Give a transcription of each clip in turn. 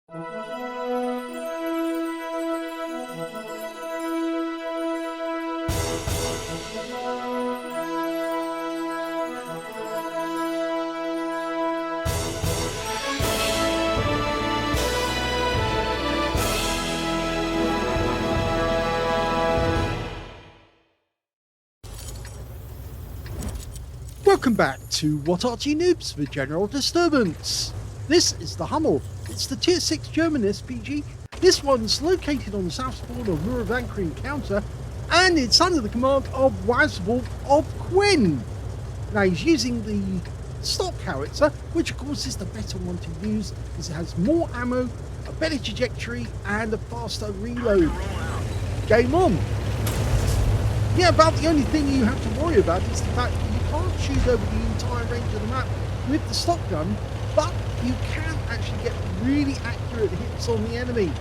Welcome back to What Arty Noobs for General Disturbance. This is the Hummel. It's the Tier 6 German SPG. This one's located on the south spawn of Murovanka encounter, and it's under the command of Wazwulf of QU1NN. Now he's using the stock howitzer, which of course is the better one to use because it has more ammo, a better trajectory, and a faster reload. Game on! Yeah, about the only thing you have to worry about is the fact that you can't shoot over the entire range of the map with the stock gun, but you can actually get really accurate hits on the enemy.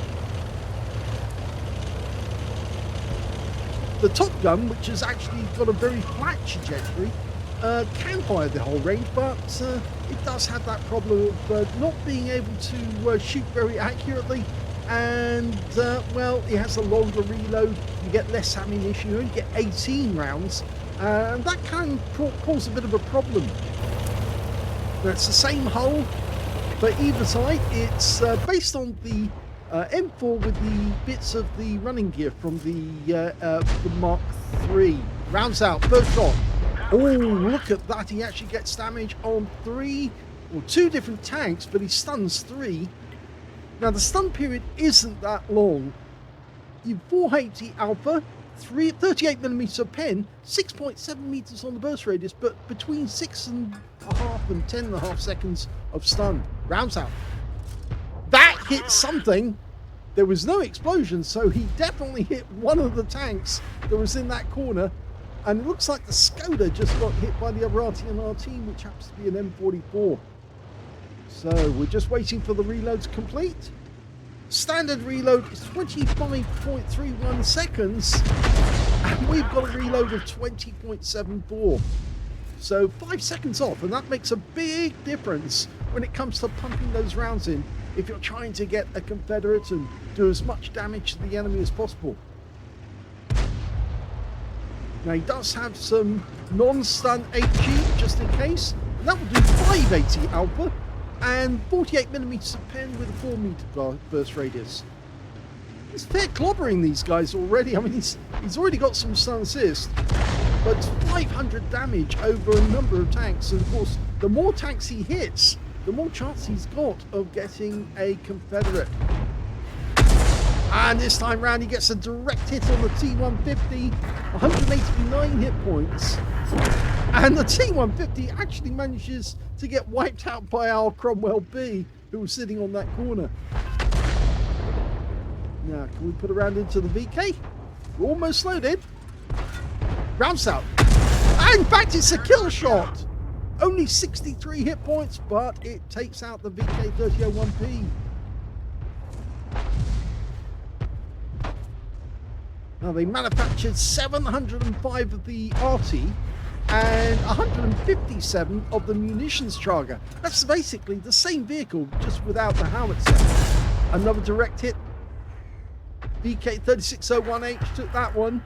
The top gun, which has actually got a very flat trajectory, can fire the whole range, but it does have that problem of not being able to shoot very accurately. And well, it has a longer reload, you get less ammunition, you only get 18 rounds, and that can cause a bit of a problem. That's the same hull for either side. It's based on the M4 with the bits of the running gear from the Mark III. Rounds out, first shot. Oh, look at that, he actually gets damage on two different tanks, but he stuns 3. Now the stun period isn't that long. You've 480 alpha, 38mm pen, 6.7 meters on the burst radius, but between 6.5 and 10.5 seconds of stun. Rounds out. That hit something. There was no explosion, so he definitely hit one of the tanks that was in that corner. And it looks like the Skoda just got hit by the other Arty and RT, which happens to be an M44. So we're just waiting for the reload to complete. Standard reload is 25.31 seconds, and we've got a reload of 20.74. So 5 seconds off, and that makes a big difference when it comes to pumping those rounds in if you're trying to get a Confederate and do as much damage to the enemy as possible. Now he does have some non-stun HE just in case, and that will do 580 alpha. And 48mm of pen with a 4 meter burst radius. He's fair clobbering these guys already. I mean, he's already got some stun assist, but 500 damage over a number of tanks. And of course, the more tanks he hits, the more chance he's got of getting a Confederate. And this time round, he gets a direct hit on the T150, 189 hit points. And the T150 actually manages to get wiped out by our Cromwell B, who was sitting on that corner. Now, can we put a round into the VK? We're almost loaded. Rounds out. And in fact, it's a kill shot. Only 63 hit points, but it takes out the VK3001P. Now, they manufactured 705 of the Arty and 157 of the munitions Trager. That's basically the same vehicle, just without the howitzer. Another direct hit. VK3601H took that one.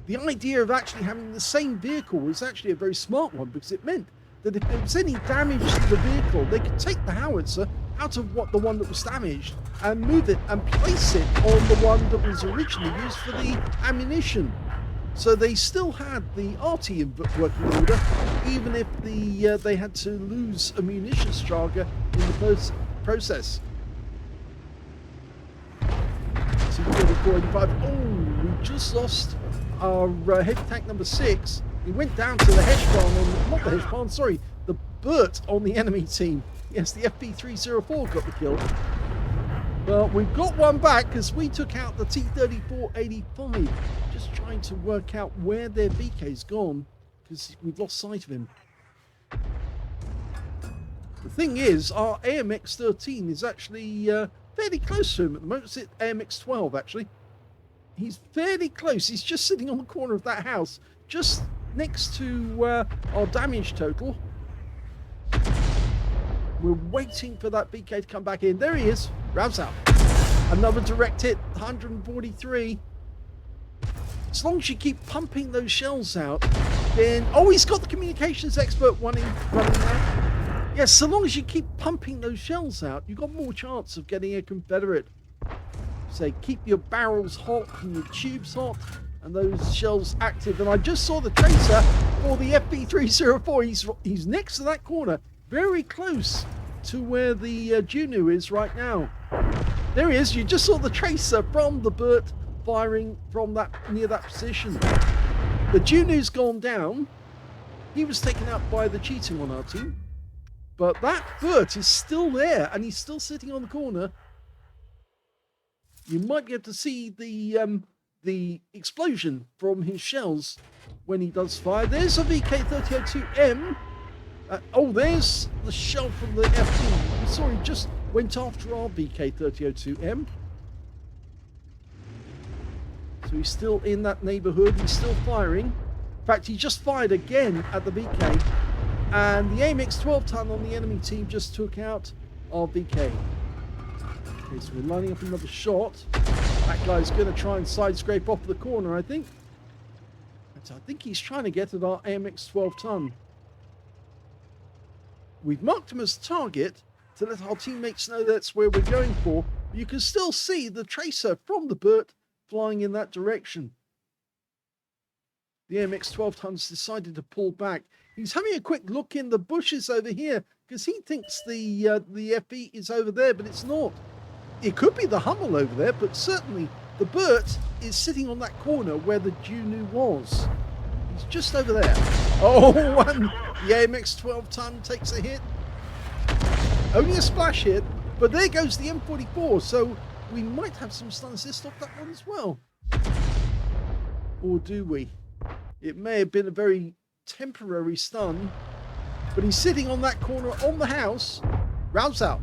The idea of actually having the same vehicle was actually a very smart one, because it meant that if there was any damage to the vehicle, they could take the howitzer out of the one that was damaged and move it and place it on the one that was originally used for the ammunition. So they still had the Arty in working order, even if they had to lose a munitions Trager in the process. So we got a 485. Oh, we just lost our heavy tank number 6. He went down to the Heshbon, not the Heshbon, sorry, the Burt on the enemy team. Yes, the FP304 got the kill. Well, we've got one back because we took out the T-3485. Just trying to work out where their VK's gone because we've lost sight of him. The thing is, our AMX-13 is actually fairly close to him at the moment. It's AMX-12, actually. He's fairly close. He's just sitting on the corner of that house, just next to our damage total. We're waiting for that BK to come back in. There he is. Rounds out. Another direct hit, 143. As long as you keep pumping those shells out, then... Oh, he's got the communications expert running now. Yes, so long as you keep pumping those shells out, you've got more chance of getting a Confederate. Say, keep your barrels hot and your tubes hot and those shells active. And I just saw the tracer for the FB304. He's next to that corner, very close to where the Juno is right now. There he is. You just saw the tracer from the Burt firing from that near that position. The Juno's gone down. He was taken out by the cheating on our team. But that Burt is still there, and he's still sitting on the corner. You might be able to see the explosion from his shells when he does fire. There's a VK3002M. Oh, there's the shell from the FD. We saw he just went after our VK3002M. So he's still in that neighborhood. He's still firing. In fact, he just fired again at the VK. And the AMX 12-ton on the enemy team just took out our VK. Okay, so we're lining up another shot. That guy's going to try and side scrape off the corner, I think. And I think he's trying to get at our AMX 12-ton. We've marked him as target to let our teammates know that's where we're going for. You can still see the tracer from the Burt flying in that direction. The AMX 12-ton's decided to pull back. He's having a quick look in the bushes over here because he thinks the FE is over there, but it's not. It could be the Hummel over there, but certainly the Burt is sitting on that corner where the Juno was. He's just over there. Oh, and the AMX 12-ton takes a hit. Only a splash hit, but there goes the M44, so we might have some stun assist off that one as well. Or do we? It may have been a very temporary stun, but he's sitting on that corner on the house. Rounds out.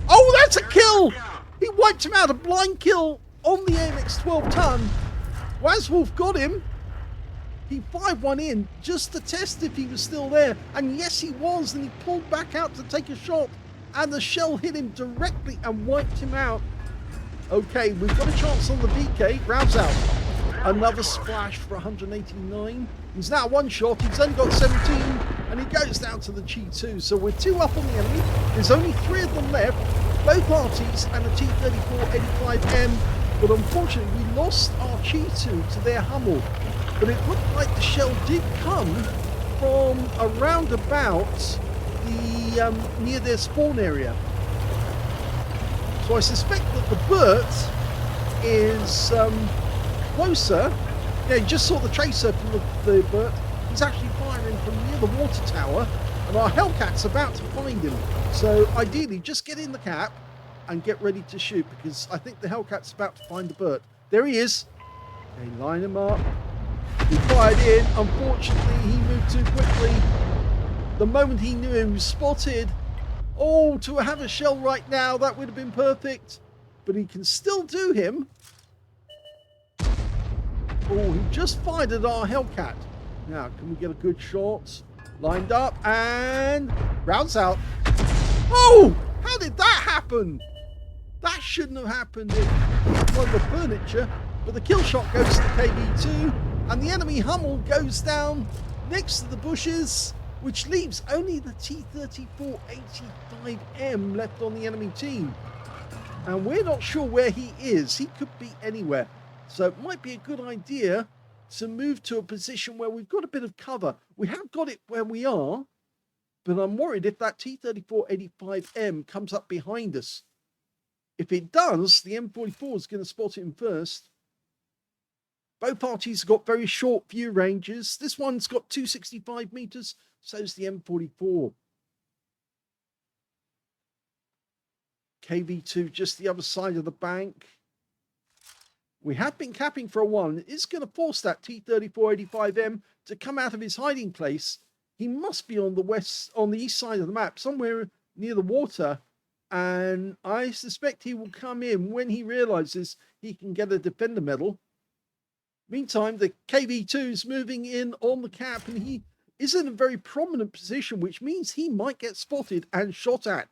Oh, that's a kill! He wiped him out, a blind kill on the AMX 12-ton. Wazwulf got him. He fired one in just to test if he was still there. And yes, he was, and he pulled back out to take a shot. And the shell hit him directly and wiped him out. Okay, we've got a chance on the VK. Rounds out. Another splash for 189. He's now one shot. He's only got 17. And he goes down to the G2. So we're 2 up on the enemy. There's only 3 of them left. Both Artys and the T-34-85M. But unfortunately, we lost our G2 to their Hummel. But it looked like the shell did come from around about the near their spawn area. So I suspect that the Burt is closer. Yeah, you just saw the tracer from the Burt. He's actually firing from near the water tower, and our Hellcat's about to find him. So ideally, just get in the cap and get ready to shoot, because I think the Hellcat's about to find the Burt. There he is. Okay, line him up. He fired in. Unfortunately, he moved too quickly. The moment he knew he was spotted. Oh, to have a shell right now, that would have been perfect. But he can still do him. Oh, he just fired at our Hellcat. Now, can we get a good shot? Lined up and rounds out. Oh, how did that happen? That shouldn't have happened. It hit one of the furniture, but the kill shot goes to the KV2, and the enemy Hummel goes down next to the bushes, which leaves only the T-34-85M left on the enemy team. And we're not sure where he is. He could be anywhere. So it might be a good idea to move to a position where we've got a bit of cover. We have got it where we are, but I'm worried if that T-34-85M comes up behind us. If it does, the M44 is going to spot him first. Both parties have got very short view ranges. This one's got 265 meters, so's the M44. KV2 just the other side of the bank. We have been capping for a while. It's going to force that T-34-85M to come out of his hiding place. He must be on the east side of the map, somewhere near the water. And I suspect he will come in when he realizes he can get a defender medal. Meantime, the KV2 is moving in on the cap, and he is in a very prominent position, which means he might get spotted and shot at.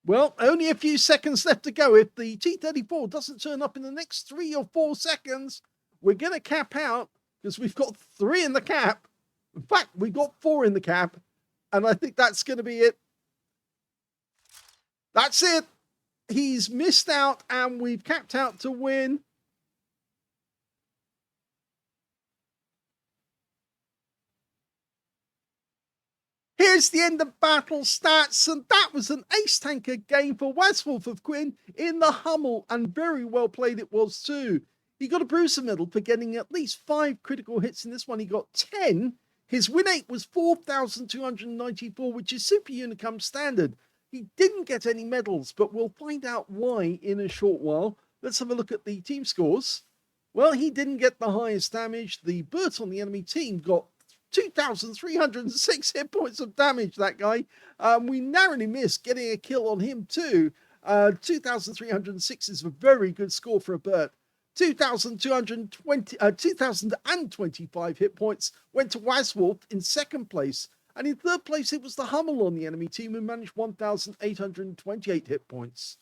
Well, only a few seconds left to go. If the T-34 doesn't turn up in the next 3 or 4 seconds, we're going to cap out, because we've got 3 in the cap. In fact, we've got 4 in the cap, and I think that's going to be it. That's it. He's missed out, and we've capped out to win. Here's the end of battle stats, and that was an ace tanker game for Wazwulf of Quinn in the Hummel, and very well played it was too. He got a Bruiser medal for getting at least 5 critical hits in this one. He got 10. His win rate was 4,294, which is Super Unicum standard. He didn't get any medals, but we'll find out why in a short while. Let's have a look at the team scores. Well, he didn't get the highest damage. The Burt on the enemy team got 2,306 hit points of damage, that guy. We narrowly missed getting a kill on him too. 2,306 is a very good score for a Burt. 2,025 hit points went to Wazwulf in second place. And in third place, it was the Hummel on the enemy team who managed 1,828 hit points.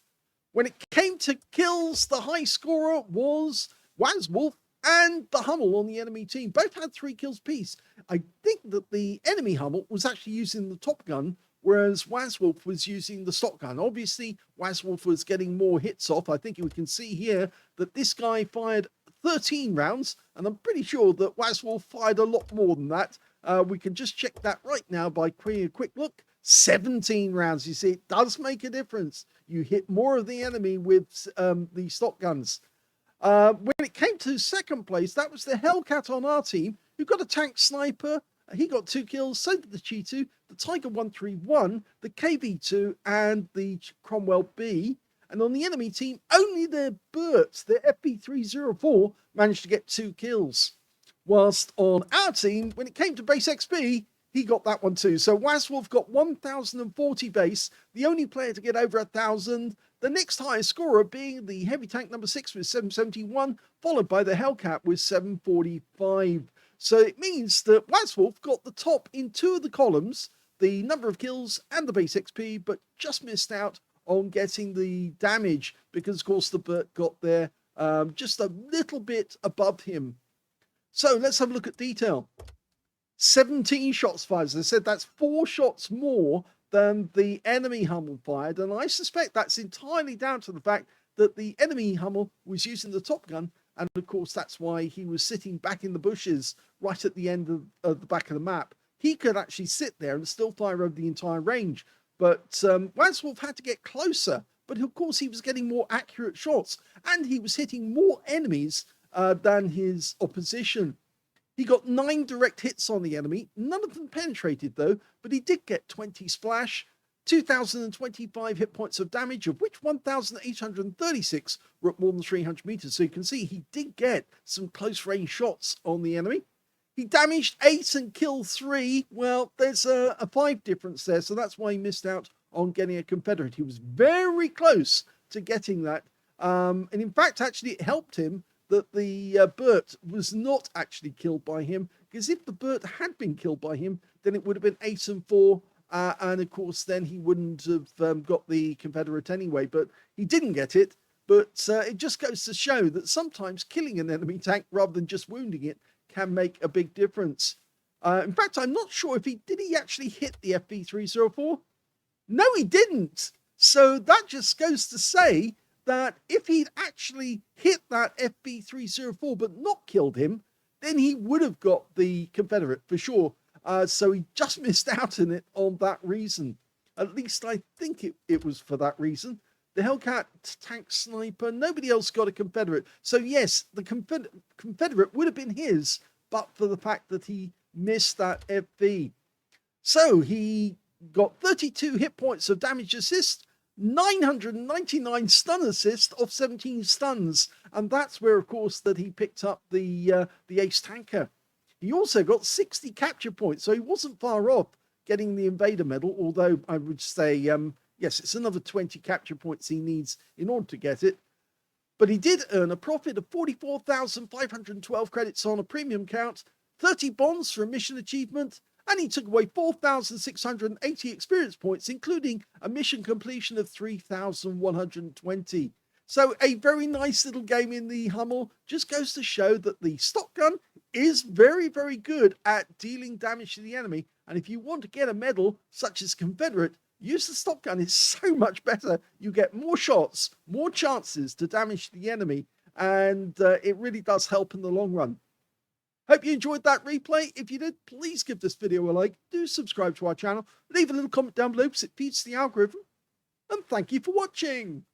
When it came to kills, the high scorer was Wazwulf and the Hummel on the enemy team. Both had 3 kills apiece. I think that the enemy Hummel was actually using the top gun, whereas Wazwulf was using the stock gun. Obviously, Wazwulf was getting more hits off. I think we can see here that this guy fired 13 rounds, and I'm pretty sure that Wazwulf fired a lot more than that. We can just check that right now by a quick look. 17 rounds. You see, it does make a difference. You hit more of the enemy with the stock guns. When it came to second place, that was the Hellcat on our team, who got a tank sniper. He got 2 kills, so did the Cheetu, the Tiger 131, the KV2, and the Cromwell B. And on the enemy team, only the Burt, the FP304, managed to get 2 kills. Whilst on our team, when it came to base XP, he got that one too. So Wazwulf got 1,040 base, the only player to get over 1,000. The next highest scorer being the heavy tank number 6 with 771, followed by the Hellcat with 745. So it means that Wazwulf got the top in 2 of the columns, the number of kills and the base XP, but just missed out on getting the damage because, of course, the Burt got there just a little bit above him. So let's have a look at detail. 17 shots fired. As I said, that's 4 shots more than the enemy Hummel fired, and I suspect that's entirely down to the fact that the enemy Hummel was using the top gun, and of course that's why he was sitting back in the bushes right at the end of the back of the map. He could actually sit there and still fire over the entire range, but Wazwulf had to get closer, but of course he was getting more accurate shots, and he was hitting more enemies than his opposition. He got 9 direct hits on the enemy. None of them penetrated though, but he did get 20 splash, 2,025 hit points of damage, of which 1,836 were at more than 300 meters. So you can see he did get some close range shots on the enemy. He damaged 8 and killed 3. Well, there's a 5 difference there, so that's why he missed out on getting a Confederate. He was very close to getting that. And in fact, actually, it helped him that the Burt was not actually killed by him, because if the Burt had been killed by him, then it would have been 8 and 4, and of course then he wouldn't have got the Confederate anyway, but he didn't get it. But it just goes to show that sometimes killing an enemy tank rather than just wounding it can make a big difference. In fact, I'm not sure if he actually hit the FP304? No, he didn't. So that just goes to say that if he'd actually hit that FP304 but not killed him, then he would have got the Confederate for sure. So he just missed out on it on that reason. At least I think it was for that reason. The Hellcat tank sniper, nobody else got a Confederate. So yes, the Confederate would have been his, but for the fact that he missed that FP. So he got 32 hit points of damage assist, 999 stun assist of 17 stuns, and that's where, of course, that he picked up the ace tanker. He also got 60 capture points, so he wasn't far off getting the invader medal, although I would say, yes, it's another 20 capture points he needs in order to get it. But he did earn a profit of 44,512 credits on a premium count, 30 bonds for a mission achievement, and he took away 4,680 experience points, including a mission completion of 3,120. So a very nice little game in the Hummel. Just goes to show that the stock gun is very, very good at dealing damage to the enemy. And if you want to get a medal, such as Confederate, use the stock gun. It's so much better. You get more shots, more chances to damage the enemy, and it really does help in the long run. Hope you enjoyed that replay. If you did, please give this video a like. Do subscribe to our channel. Leave a little comment down below because it feeds the algorithm. And thank you for watching.